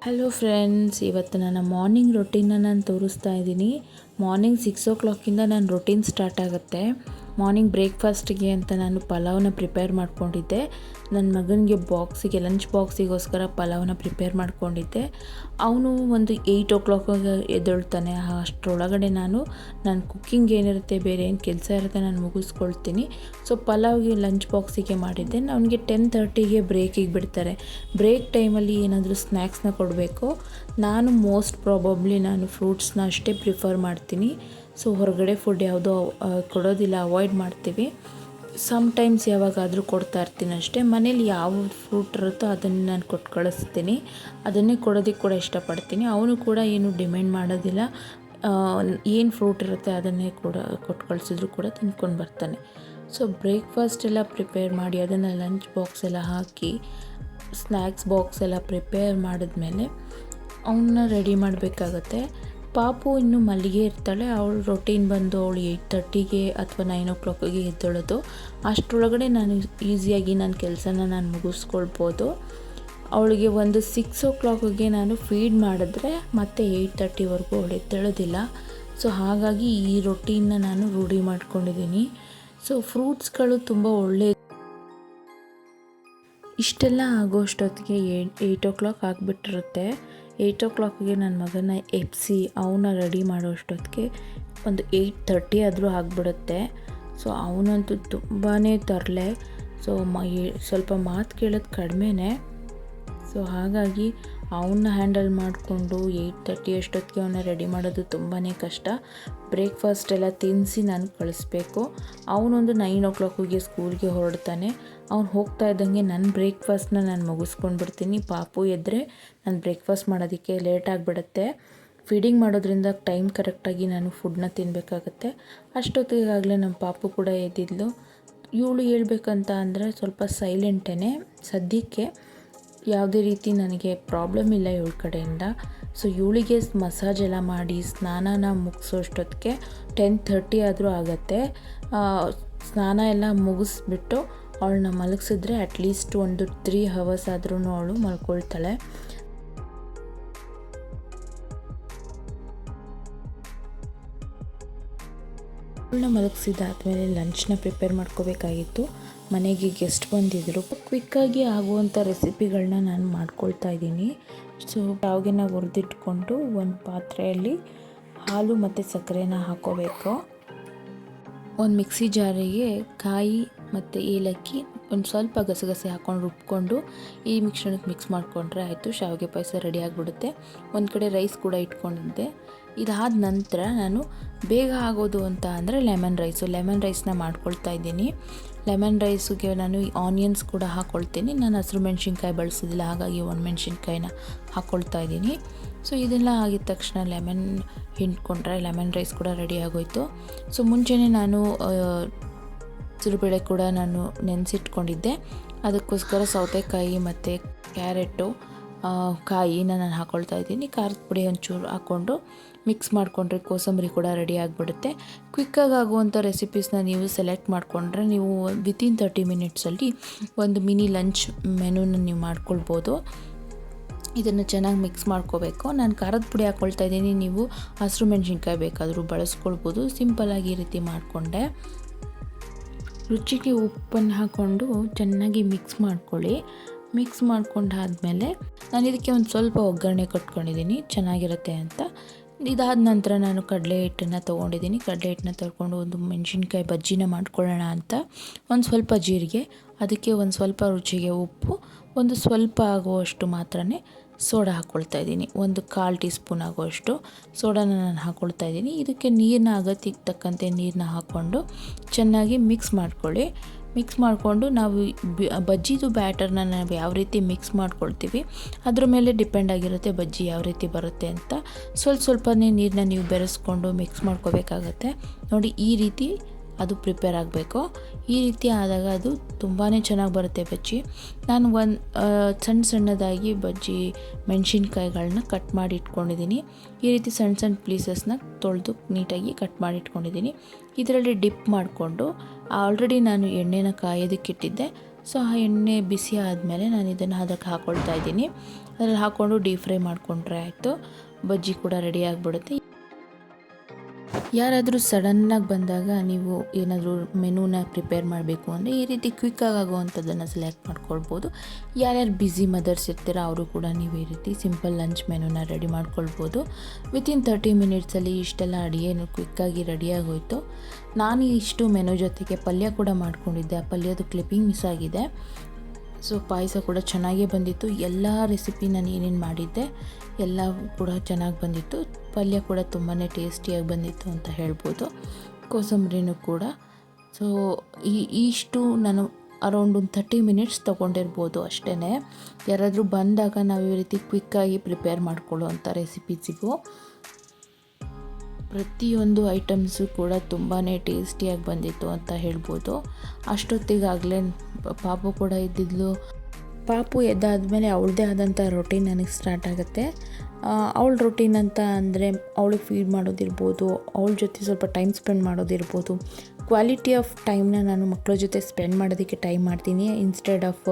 Hello friends, ಇವತ್ತು ನನ್ನ morning ರೊಟೀನ್ನ ನಾನು ತೋರಿಸ್ತಾ ಇದ್ದೀನಿ. ಮಾರ್ನಿಂಗ್ 6 o'clock ನನ್ನ ರೊಟೀನ್ ಸ್ಟಾರ್ಟ್ ಆಗುತ್ತೆ. ಮಾರ್ನಿಂಗ್ ಬ್ರೇಕ್ಫಾಸ್ಟಿಗೆ ಅಂತ ನಾನು ಪಲಾವ್ನ ಪ್ರಿಪೇರ್ ಮಾಡ್ಕೊಂಡಿದ್ದೆ. ನನ್ನ ಮಗನಿಗೆ ಲಂಚ್ ಬಾಕ್ಸಿಗೋಸ್ಕರ ಪಲಾವ್ನ ಪ್ರಿಪೇರ್ ಮಾಡ್ಕೊಂಡಿದ್ದೆ. ಅವನು ಒಂದು 8 o'clock ಎದ್ದೇಳ್ತಾನೆ. ಅಷ್ಟರೊಳಗಡೆ ನಾನು ಕುಕ್ಕಿಂಗ್ ಏನಿರುತ್ತೆ, ಬೇರೆ ಏನು ಕೆಲಸ ಇರುತ್ತೆ ನಾನು ಮುಗಿಸ್ಕೊಳ್ತೀನಿ. ಸೊ ಪಲಾವ್ಗೆ ಲಂಚ್ ಬಾಕ್ಸಿಗೆ ಮಾಡಿದ್ದೆ. ಅವನಿಗೆ 10:30ಗೆ ಬ್ರೇಕಿಗೆ ಬಿಡ್ತಾರೆ. ಬ್ರೇಕ್ ಟೈಮಲ್ಲಿ ಏನಾದರೂ ಸ್ನ್ಯಾಕ್ಸ್ನ ಕೊಡಬೇಕು. ನಾನು ಮೋಸ್ಟ್ ಪ್ರಾಬಬ್ಲಿ ಫ್ರೂಟ್ಸ್ನ ಅಷ್ಟೇ ಪ್ರಿಫರ್ ಮಾಡ್ತೀನಿ. ಸೊ ಹೊರಗಡೆ ಫುಡ್ ಯಾವುದೋ ಕೊಡೋದಿಲ್ಲ, ಅವಾಯ್ಡ್ ಮಾಡ್ತೀವಿ. ಸಮ್ಟೈಮ್ಸ್ ಯಾವಾಗಾದರೂ ಕೊಡ್ತಾ ಇರ್ತೀನಿ ಅಷ್ಟೇ. ಮನೇಲಿ ಯಾವ ಫ್ರೂಟ್ ಇರುತ್ತೋ ಅದನ್ನು ನಾನು ಕೊಟ್ಟು ಕಳಿಸ್ತೀನಿ. ಅದನ್ನೇ ಕೊಡೋದಕ್ಕೆ ಕೂಡ ಇಷ್ಟಪಡ್ತೀನಿ. ಅವನು ಕೂಡ ಏನು ಡಿಮ್ಯಾಂಡ್ ಮಾಡೋದಿಲ್ಲ. ಏನು ಫ್ರೂಟ್ ಇರುತ್ತೆ ಅದನ್ನೇ ಕೂಡ ಕೊಟ್ಟು ಕಳಿಸಿದ್ರು ಕೂಡ ತಿಂದ್ಕೊಂಡು ಬರ್ತಾನೆ. ಸೊ ಬ್ರೇಕ್ಫಾಸ್ಟ್ ಎಲ್ಲ ಪ್ರಿಪೇರ್ ಮಾಡಿ ಅದನ್ನು ಲಂಚ್ ಬಾಕ್ಸ್ ಎಲ್ಲ ಹಾಕಿ ಸ್ನ್ಯಾಕ್ಸ್ ಬಾಕ್ಸ್ ಎಲ್ಲ ಪ್ರಿಪೇರ್ ಮಾಡಿದ್ಮೇಲೆ ಅವನ್ನ ರೆಡಿ ಮಾಡಬೇಕಾಗತ್ತೆ. ಪಾಪು ಇನ್ನೂ ಮಲ್ಲಿಗೆ ಇರ್ತಾಳೆ. ಅವಳು ರೊಟೀನ್ ಬಂದು ಅವಳು 8:30ಗೆ ಅಥವಾ 9 o'clockಗೆ ಎದ್ದೇಳೋದು. ಅಷ್ಟರೊಳಗಡೆ ನಾನು ಈಸಿಯಾಗಿ ನನ್ನ ಕೆಲಸನ ನಾನು ಮುಗಿಸ್ಕೊಳ್ಬೋದು. ಅವಳಿಗೆ ಒಂದು 6 o'clockಗೆ ನಾನು ಫೀಡ್ ಮಾಡಿದ್ರೆ ಮತ್ತೆ 8:30ವರೆಗೂ ಅವಳು ಎದ್ದೇಳೋದಿಲ್ಲ. ಸೊ ಹಾಗಾಗಿ ಈ ರೊಟೀನ್ನ ನಾನು ರೂಢಿ ಮಾಡ್ಕೊಂಡಿದ್ದೀನಿ. ಸೊ ಫ್ರೂಟ್ಸ್ಗಳು ತುಂಬ ಒಳ್ಳೆಯ ಇಷ್ಟೆಲ್ಲ ಆಗೋಷ್ಟೊತ್ತಿಗೆ 8 o'clock ಆಗಿಬಿಟ್ಟಿರುತ್ತೆ. 8 o'clockಗೆ ನನ್ನ ಮಗನ ಎಬ್ಬಿಸಿ ಅವನ್ನ ರೆಡಿ ಮಾಡೋಷ್ಟೊತ್ತಿಗೆ ಒಂದು 8:30 ಆದರೂ ಆಗಿಬಿಡುತ್ತೆ. ಸೊ ಅವನಂತೂ ತುಂಬಾ ತರಲೆ. ಸೊ ಸ್ವಲ್ಪ ಮಾತು ಕೇಳೋದು ಕಡಿಮೆನೇ. ಸೊ ಹಾಗಾಗಿ ಅವನ್ನ ಹ್ಯಾಂಡಲ್ ಮಾಡಿಕೊಂಡು 8:30 ಅಷ್ಟೊತ್ತಿಗೆ ಅವನ್ನ ರೆಡಿ ಮಾಡೋದು ತುಂಬಾ ಕಷ್ಟ. ಬ್ರೇಕ್ಫಾಸ್ಟ್ ಎಲ್ಲ ತಿನ್ನಿಸಿ ನಾನು ಕಳಿಸ್ಬೇಕು. ಅವನೊಂದು 9 o'clockಗೆ ಸ್ಕೂಲ್ಗೆ ಹೊರಡ್ತಾನೆ. ಅವ್ನು ಹೋಗ್ತಾ ಇದ್ದಂಗೆ ನನ್ನ ಬ್ರೇಕ್ಫಾಸ್ಟ್ನ ನಾನು ಮುಗಿಸ್ಕೊಂಡು ಬಿಡ್ತೀನಿ. ಪಾಪು ಎದ್ದರೆ ನಾನು ಬ್ರೇಕ್ಫಾಸ್ಟ್ ಮಾಡೋದಕ್ಕೆ ಲೇಟ್ ಆಗಿಬಿಡುತ್ತೆ. ಫೀಡಿಂಗ್ ಮಾಡೋದ್ರಿಂದ ಟೈಮ್ ಕರೆಕ್ಟಾಗಿ ನಾನು ಫುಡ್ನ ತಿನ್ನಬೇಕಾಗತ್ತೆ. ಅಷ್ಟೊತ್ತಿಗಾಗಲೇ ನಮ್ಮ ಪಾಪು ಕೂಡ ಎದ್ದಿದ್ಲು. ಇವಳು ಹೇಳ್ಬೇಕಂತ ಅಂದರೆ ಸ್ವಲ್ಪ ಸೈಲೆಂಟೇ ಸದ್ಯಕ್ಕೆ. ಯಾವುದೇ ರೀತಿ ನನಗೆ ಪ್ರಾಬ್ಲಮ್ ಇಲ್ಲ ಇವಳ ಕಡೆಯಿಂದ. ಸೊ ಇವಳಿಗೆ ಮಸಾಜ್ ಎಲ್ಲ ಮಾಡಿ ಸ್ನಾನನ ಮುಗಿಸೋಷ್ಟೊತ್ತಿಗೆ 10:30 ಆದರೂ ಆಗುತ್ತೆ. ಸ್ನಾನ ಎಲ್ಲ ಮುಗಿಸ್ಬಿಟ್ಟು ಅವಳನ್ನ ಮಲಗಿಸಿದ್ರೆ ಅಟ್ಲೀಸ್ಟ್ ಒಂದು 3 hours ಆದ್ರೂ ಅವಳು ಮಲ್ಕೊಳ್ತಾಳೆ. ಅವಳನ್ನ ಮಲಗಿಸಿದಾದ್ಮೇಲೆ ಲಂಚ್ನ ಪ್ರಿಪೇರ್ ಮಾಡ್ಕೋಬೇಕಾಗಿತ್ತು. ಮನೆಗೆ ಗೆಸ್ಟ್ ಬಂದಿದ್ದರು. ಕ್ವಿಕ್ಕಾಗಿ ಆಗುವಂಥ ರೆಸಿಪಿಗಳನ್ನ ನಾನು ಮಾಡ್ಕೊಳ್ತಾ ಇದ್ದೀನಿ. ಸೊ ಶಾವಿಗೆನ ಹುರಿದಿಟ್ಕೊಂಡು ಒಂದು ಪಾತ್ರೆಯಲ್ಲಿ ಹಾಲು ಮತ್ತು ಸಕ್ಕರೆನ ಹಾಕ್ಕೋಬೇಕು. ಒಂದು ಮಿಕ್ಸಿ ಜಾರಿಗೆ ಕಾಯಿ ಮತ್ತು ಏಲಕ್ಕಿ ಒಂದು ಸ್ವಲ್ಪ ಗಸಗಸೆ ಹಾಕ್ಕೊಂಡು ರುಬ್ಕೊಂಡು ಈ ಮಿಕ್ಸರ್ಗೆ ಮಿಕ್ಸ್ ಮಾಡಿಕೊಂಡ್ರೆ ಆಯಿತು, ಶಾವಿಗೆ ಪಾಯಸ ರೆಡಿ ಆಗಿಬಿಡುತ್ತೆ. ಒಂದು ಕಡೆ ರೈಸ್ ಕೂಡ ಇಟ್ಕೊಂಡಿದ್ದೆ. ಇದಾದ ನಂತರ ನಾನು ಬೇಗ ಆಗೋದು ಅಂತ ಅಂದರೆ ಲೆಮನ್ ರೈಸ್ನ ಮಾಡ್ಕೊಳ್ತಾ ಇದ್ದೀನಿ. ಲೆಮನ್ ರೈಸಿಗೆ ನಾನು ಆನಿಯನ್ಸ್ ಕೂಡ ಹಾಕ್ಕೊಳ್ತೀನಿ. ನಾನು ಹಸಿರು ಮೆಣಸಿನ್ಕಾಯಿ ಬಳಸೋದಿಲ್ಲ, ಹಾಗಾಗಿ ಒಣಮೆಣ್ಸಿನ್ಕಾಯಿನ ಹಾಕ್ಕೊಳ್ತಾ ಇದ್ದೀನಿ. ಸೊ ಇದೆಲ್ಲ ಆಗಿದ ತಕ್ಷಣ ಲೆಮನ್ ಹಿಂಡ್ಕೊಂಡ್ರೆ ಲೆಮನ್ ರೈಸ್ ಕೂಡ ರೆಡಿ ಆಗೋಯಿತು. ಸೊ ಮುಂಚೆನೇ ನಾನು ಸಿರುಬೇಳೆ ಕೂಡ ನಾನು ನೆನೆಸಿಟ್ಕೊಂಡಿದ್ದೆ. ಅದಕ್ಕೋಸ್ಕರ ಸೌತೆಕಾಯಿ ಮತ್ತು ಕ್ಯಾರೆಟು ಕಾಯಿನ ನಾನು ಹಾಕ್ಕೊಳ್ತಾ ಇದ್ದೀನಿ. ಖಾರದ ಪುಡಿ ಒಂಚೂರು ಹಾಕ್ಕೊಂಡು ಮಿಕ್ಸ್ ಮಾಡಿಕೊಂಡ್ರೆ ಕೋಸಂಬರಿ ಕೂಡ ರೆಡಿ ಆಗಿಬಿಡುತ್ತೆ. ಕ್ವಿಕ್ಕಾಗಿ ಆಗುವಂಥ ರೆಸಿಪೀಸ್ನ ನೀವು ಸೆಲೆಕ್ಟ್ ಮಾಡಿಕೊಂಡ್ರೆ ನೀವು ವಿತಿನ್ 30 minutesಲ್ಲಿ ಒಂದು ಮಿನಿ ಲಂಚ್ ಮೆನುನ ನೀವು ಮಾಡ್ಕೊಳ್ಬೋದು. ಇದನ್ನು ಚೆನ್ನಾಗಿ ಮಿಕ್ಸ್ ಮಾಡ್ಕೋಬೇಕು. ನಾನು ಖಾರದ ಪುಡಿ ಹಾಕ್ಕೊಳ್ತಾ ಇದ್ದೀನಿ. ನೀವು ಹಸಿರು ಮೆಣಸಿನ್ಕಾಯಿ ಬೇಕಾದರೂ ಬಳಸ್ಕೊಳ್ಬೋದು. ಸಿಂಪಲ್ಲಾಗಿ ಈ ರೀತಿ ಮಾಡಿಕೊಂಡೆ. ರುಚಿಗೆ ಉಪ್ಪನ್ನು ಹಾಕ್ಕೊಂಡು ಚೆನ್ನಾಗಿ ಮಿಕ್ಸ್ ಮಾಡ್ಕೊಳ್ಳಿ. ಮಿಕ್ಸ್ ಮಾಡ್ಕೊಂಡಾದಮೇಲೆ ನಾನು ಇದಕ್ಕೆ ಒಂದು ಸ್ವಲ್ಪ ಒಗ್ಗರಣೆ ಕೊಟ್ಕೊಂಡಿದ್ದೀನಿ ಚೆನ್ನಾಗಿರುತ್ತೆ ಅಂತ. ಇದಾದ ನಂತರ ನಾನು ಕಡಲೆ ಹಿಟ್ಟನ್ನು ತೊಗೊಂಡಿದ್ದೀನಿ. ಕಡಲೆ ಹಿಟ್ಟನ್ನ ತೊಗೊಂಡು ಒಂದು ಮೆಣಸಿನ್ಕಾಯಿ ಬಜ್ಜಿನ ಮಾಡ್ಕೊಳ್ಳೋಣ ಅಂತ ಒಂದು ಸ್ವಲ್ಪ ಜೀರಿಗೆ, ಅದಕ್ಕೆ ಒಂದು ಸ್ವಲ್ಪ ರುಚಿಗೆ ಉಪ್ಪು, ಒಂದು ಸ್ವಲ್ಪ ಆಗುವಷ್ಟು ಮಾತ್ರನೇ ಸೋಡಾ ಹಾಕ್ಕೊಳ್ತಾ ಇದ್ದೀನಿ. ಒಂದು 1/4 ಟೀ ಸ್ಪೂನ್ ಆಗುವಷ್ಟು ಸೋಡಾನ ನಾನು ಹಾಕ್ಕೊಳ್ತಾ ಇದ್ದೀನಿ. ಇದಕ್ಕೆ ನೀರಿನ ಅಗತ್ಯಕ್ಕೆ ತಕ್ಕಂತೆ ನೀರನ್ನ ಹಾಕ್ಕೊಂಡು ಚೆನ್ನಾಗಿ ಮಿಕ್ಸ್ ಮಾಡ್ಕೊಳ್ಳಿ. ಮಿಕ್ಸ್ ಮಾಡಿಕೊಂಡು ನಾವು ಬಜ್ಜಿದು ಬ್ಯಾಟರ್ನ ನಾವು ಯಾವ ರೀತಿ ಮಿಕ್ಸ್ ಮಾಡ್ಕೊಳ್ತೀವಿ ಅದ್ರ ಮೇಲೆ ಡಿಪೆಂಡ್ ಆಗಿರುತ್ತೆ ಬಜ್ಜಿ ಯಾವ ರೀತಿ ಬರುತ್ತೆ ಅಂತ. ಸ್ವಲ್ಪನೇ ನೀರನ್ನ ನೀವು ಬೆರೆಸ್ಕೊಂಡು ಮಿಕ್ಸ್ ಮಾಡ್ಕೋಬೇಕಾಗತ್ತೆ. ನೋಡಿ ಈ ರೀತಿ ಅದು ಪ್ರಿಪೇರ್ ಆಗಬೇಕು. ಈ ರೀತಿ ಆದಾಗ ಅದು ತುಂಬಾ ಚೆನ್ನಾಗಿ ಬರುತ್ತೆ ಬಜ್ಜಿ. ನಾನು ಸಣ್ಣದಾಗಿ ಬಜ್ಜಿ ಮೆಣಸಿನ್ಕಾಯಿಗಳನ್ನ ಕಟ್ ಮಾಡಿ ಇಟ್ಕೊಂಡಿದ್ದೀನಿ. ಈ ರೀತಿ ಸಣ್ಣ ಪೀಸಸ್ನ ತೊಳೆದು ನೀಟಾಗಿ ಕಟ್ ಮಾಡಿ ಇಟ್ಕೊಂಡಿದ್ದೀನಿ. ಇದರಲ್ಲಿ ಡಿಪ್ ಮಾಡಿಕೊಂಡು ಆಲ್ರೆಡಿ ನಾನು ಎಣ್ಣೆನ ಕಾಯೋದಕ್ಕಿಟ್ಟಿದ್ದೆ. ಸೊ ಆ ಎಣ್ಣೆ ಬಿಸಿ ಆದಮೇಲೆ ನಾನು ಇದನ್ನು ಅದಕ್ಕೆ ಹಾಕ್ಕೊಳ್ತಾ ಇದ್ದೀನಿ. ಅದರಲ್ಲಿ ಹಾಕ್ಕೊಂಡು ಡೀಪ್ ಫ್ರೈ ಮಾಡಿಕೊಂಡ್ರೆ ಆಯಿತು. ಬಜ್ಜಿ ಕೂಡ ರೆಡಿ ಆಗಿಬಿಡುತ್ತೆ. ಯಾರಾದರೂ ಸಡನ್ನಾಗಿ ಬಂದಾಗ ನೀವು ಏನಾದರೂ ಮೆನುನ ಪ್ರಿಪೇರ್ ಮಾಡಬೇಕು ಅಂದರೆ ಈ ರೀತಿ ಕ್ವಿಕ್ಕಾಗಿ ಆಗುವಂಥದ್ದನ್ನು ಸೆಲೆಕ್ಟ್ ಮಾಡ್ಕೊಳ್ಬೋದು. ಯಾರ್ಯಾರು ಬ್ಯುಸಿ ಮದರ್ಸ್ ಇರ್ತೀರೋ ಅವರು ಕೂಡ ನೀವು ಈ ರೀತಿ ಸಿಂಪಲ್ ಲಂಚ್ ಮೆನುನ ರೆಡಿ ಮಾಡ್ಕೊಳ್ಬೋದು. ವಿತಿನ್ 30 ಮಿನಿಟ್ಸಲ್ಲಿ ಇಷ್ಟೆಲ್ಲ ಅಡುಗೆನು ಕ್ವಿಕ್ಕಾಗಿ ರೆಡಿಯಾಗೋಯಿತು. ನಾನು ಇಷ್ಟು ಮೆನು ಜೊತೆಗೆ ಪಲ್ಯ ಕೂಡ ಮಾಡ್ಕೊಂಡಿದ್ದೆ. ಆ ಪಲ್ಯದ ಕ್ಲಿಪ್ಪಿಂಗ್ ಮಿಸ್ ಆಗಿದೆ. ಸೊ ಪಾಯಸ ಕೂಡ ಚೆನ್ನಾಗೇ ಬಂದಿತ್ತು. ಎಲ್ಲ ರೆಸಿಪಿ ನಾನು ಏನೇನು ಮಾಡಿದ್ದೆ ಎಲ್ಲ ಕೂಡ ಚೆನ್ನಾಗಿ ಬಂದಿತ್ತು. ಪಲ್ಯ ಕೂಡ ತುಂಬಾ ಟೇಸ್ಟಿಯಾಗಿ ಬಂದಿತ್ತು ಅಂತ ಹೇಳ್ಬೋದು. ಕೋಸಂಬರಿನೂ ಕೂಡ. ಸೊ ಇಷ್ಟು ನಾನು ಅರೌಂಡ್ ಒಂದು 30 ಮಿನಿಟ್ಸ್ ತೊಗೊಂಡಿರ್ಬೋದು ಅಷ್ಟೇ. ಯಾರಾದರೂ ಬಂದಾಗ ನಾವು ಈ ರೀತಿ ಕ್ವಿಕ್ಕಾಗಿ ಪ್ರಿಪೇರ್ ಮಾಡ್ಕೊಳ್ಳೋವಂಥ ರೆಸಿಪೀಸಿಗೂ ಪ್ರತಿಯೊಂದು ಐಟಮ್ಸು ಕೂಡ ತುಂಬಾ ಟೇಸ್ಟಿಯಾಗಿ ಬಂದಿತ್ತು ಅಂತ ಹೇಳ್ಬೋದು. ಅಷ್ಟೊತ್ತಿಗಾಗಲೇ ಪಾಪು ಕೂಡ ಇದ್ದಿದ್ಲು. ಪಾಪು ಎದ್ದಾದಮೇಲೆ ಅವಳದೇ ಆದಂಥ ರೊಟೀನ್ ನನಗೆ ಸ್ಟಾರ್ಟ್ ಆಗುತ್ತೆ. ಅವಳ ರೊಟೀನ್ ಅಂತ ಅಂದರೆ ಅವಳಿಗೆ ಫೀಡ್ ಮಾಡೋದಿರ್ಬೋದು, ಅವಳ ಜೊತೆ ಸ್ವಲ್ಪ ಟೈಮ್ ಸ್ಪೆಂಡ್ ಮಾಡೋದಿರ್ಬೋದು. ಕ್ವಾಲಿಟಿ ಆಫ್ ಟೈಮ್ನ ನಾನು ಮಕ್ಕಳ ಜೊತೆ ಸ್ಪೆಂಡ್ ಮಾಡೋದಕ್ಕೆ ಟೈಮ್ ಮಾಡ್ತೀನಿ. ಇನ್ಸ್ಟೆಡ್ ಆಫ್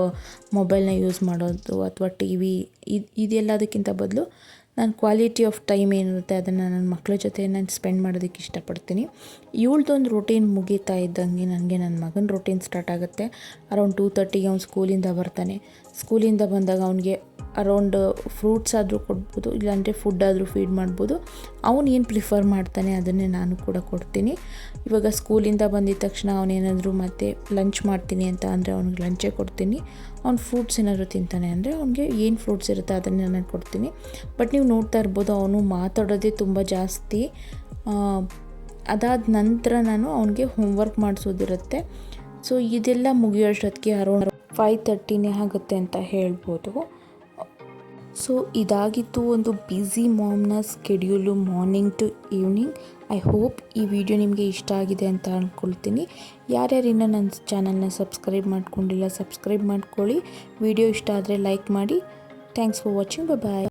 ಮೊಬೈಲ್ನ ಯೂಸ್ ಮಾಡೋದು ಅಥವಾ ಟಿ ವಿ ಇದೆಲ್ಲದಕ್ಕಿಂತ ಬದಲು ನಾನು ಕ್ವಾಲಿಟಿ ಆಫ್ ಟೈಮ್ ಏನಿರುತ್ತೆ ಅದನ್ನು ನನ್ನ ಮಕ್ಕಳ ಜೊತೆ ನಾನು ಸ್ಪೆಂಡ್ ಮಾಡೋದಕ್ಕೆ ಇಷ್ಟಪಡ್ತೀನಿ. ಇವಳದೊಂದು ರೊಟೀನ್ ಮುಗೀತಾ ಇದ್ದಂಗೆ ನನಗೆ ನನ್ನ ಮಗನ ರೊಟೀನ್ ಸ್ಟಾರ್ಟ್ ಆಗುತ್ತೆ. ಅರೌಂಡ್ 2:30ಗೆ ಅವ್ನು ಸ್ಕೂಲಿಂದ ಬರ್ತಾನೆ. ಸ್ಕೂಲಿಂದ ಬಂದಾಗ ಅವನಿಗೆ ಅರೌಂಡ್ ಫ್ರೂಟ್ಸ್ ಆದರೂ ಕೊಡ್ಬೋದು, ಇಲ್ಲಾಂದರೆ ಫುಡ್ ಆದರೂ ಫೀಡ್ ಮಾಡ್ಬೋದು. ಅವನು ಏನು ಪ್ರಿಫರ್ ಮಾಡ್ತಾನೆ ಅದನ್ನೇ ನಾನು ಕೂಡ ಕೊಡ್ತೀನಿ. ಇವಾಗ ಸ್ಕೂಲಿಂದ ಬಂದಿದ್ದ ತಕ್ಷಣ ಅವನೇನಾದರೂ ಮತ್ತೆ ಲಂಚ್ ಮಾಡ್ತೀನಿ ಅಂತ ಅಂದರೆ ಅವ್ನಿಗೆ ಲಂಚೇ ಕೊಡ್ತೀನಿ. ಅವ್ನು ಫ್ರೂಟ್ಸ್ ಏನಾದರೂ ತಿಂತಾನೆ ಅಂದರೆ ಅವ್ನಿಗೆ ಏನು ಫ್ರೂಟ್ಸ್ ಇರುತ್ತೆ ಅದನ್ನೇ ನಾನು ಕೊಡ್ತೀನಿ. ಬಟ್ ನೀವು ನೋಡ್ತಾ ಇರ್ಬೋದು ಅವನು ಮಾತಾಡೋದೇ ತುಂಬ ಜಾಸ್ತಿ. ಅದಾದ ನಂತರ ನಾನು ಅವನಿಗೆ ಹೋಮ್ವರ್ಕ್ ಮಾಡಿಸೋದಿರುತ್ತೆ. ಸೊ ಇದೆಲ್ಲ ಮುಗಿಯೋಷ್ಟೊತ್ತಿಗೆ ಅರೌಂಡ್ 5:30ನೇ ಆಗುತ್ತೆ ಅಂತ ಹೇಳ್ಬೋದು. ಸೊ ಇದಾಗಿತ್ತು ಒಂದು ಬ್ಯುಸಿ ಮಾಮ್ನ schedule morning to evening. I hope ಈ ವಿಡಿಯೋ ನಿಮಗೆ ಇಷ್ಟ ಆಗಿದೆ ಅಂತ ಅಂದ್ಕೊಳ್ತೀನಿ. ಯಾರ್ಯಾರು ಇನ್ನೂ ನನ್ನ ಚಾನಲ್ನ ಸಬ್ಸ್ಕ್ರೈಬ್ ಮಾಡ್ಕೊಂಡಿಲ್ಲ ಸಬ್ಸ್ಕ್ರೈಬ್ ಮಾಡ್ಕೊಳ್ಳಿ. ವಿಡಿಯೋ ಇಷ್ಟ ಆದರೆ ಲೈಕ್ ಮಾಡಿ. Thanks for watching. ಬಾಯ್.